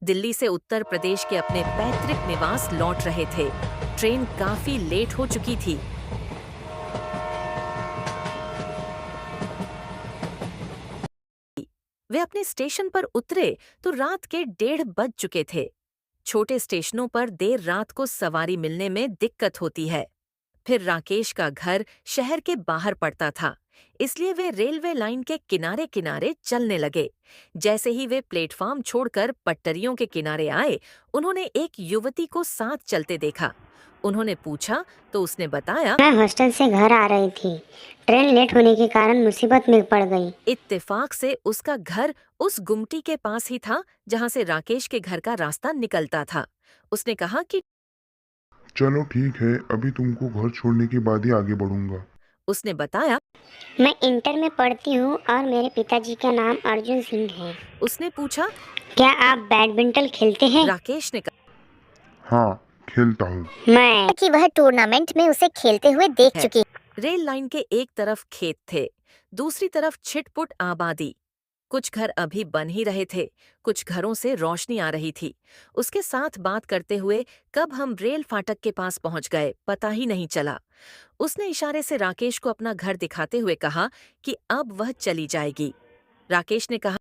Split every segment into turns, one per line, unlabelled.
दिल्ली से उत्तर प्रदेश के अपने पैतृक निवास लौट रहे थे। ट्रेन काफी लेट हो चुकी थी। वे अपने स्टेशन पर उतरे तो रात के 1:30 बज चुके थे। छोटे स्टेशनों पर देर रात को सवारी मिलने में दिक्कत होती है। फिर राकेश का घर शहर के बाहर पड़ता था, इसलिए वे रेलवे लाइन के किनारे किनारे चलने लगे। जैसे ही वे प्लेटफॉर्म छोड़कर पटरियों के किनारे आए, उन्होंने एक युवती को साथ चलते देखा। उन्होंने पूछा तो उसने बताया,
मैं हॉस्टल से घर आ रही थी। ट्रेन लेट होने के कारण मुसीबत में पड़ गई।
इत्तेफाक से उसका घर उस गुमटी के पास ही था जहां से राकेश के घर का रास्ता निकलता था। उसने कहा कि
चलो ठीक है, अभी तुमको घर छोड़ने के बाद ही आगे बढ़ूंगा।
उसने बताया।
मैं इंटर में पढ़ती हूँ और मेरे पिताजी का नाम अर्जुन सिंह है।
उसने पूछा।
क्या आप बैडमिंटन खेलते हैं?
राकेश ने कहा
हाँ, खेलता हूँ।
मैं कि वह टूर्नामेंट में उसे खेलते हुए देख
है।
चुकी।
रेल लाइन के एक तरफ खेत थे, दूसरी तरफ छिटपुट आबादी। कुछ घर अभी बन ही रहे थे, कुछ घरों से रोशनी आ रही थी। उसके साथ बात करते हुए कब हम रेल फाटक के पास पहुंच गए पता ही नहीं चला। उसने इशारे से राकेश को अपना घर दिखाते हुए कहा कि अब वह चली जाएगी। राकेश ने कहा,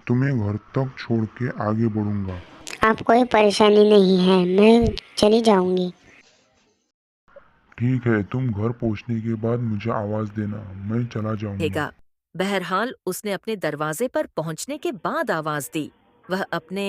तुम्हें घर तक छोड़ के आगे बढ़ूंगा।
आप कोई परेशानी नहीं है, मैं चली जाऊंगी।
ठीक है, तुम घर पहुंचने के बाद मुझे आवाज देना, मैं चला जाऊंगा।
रहेगा। बहरहाल उसने अपने दरवाजे पर पहुंचने के बाद आवाज दी। वह अपने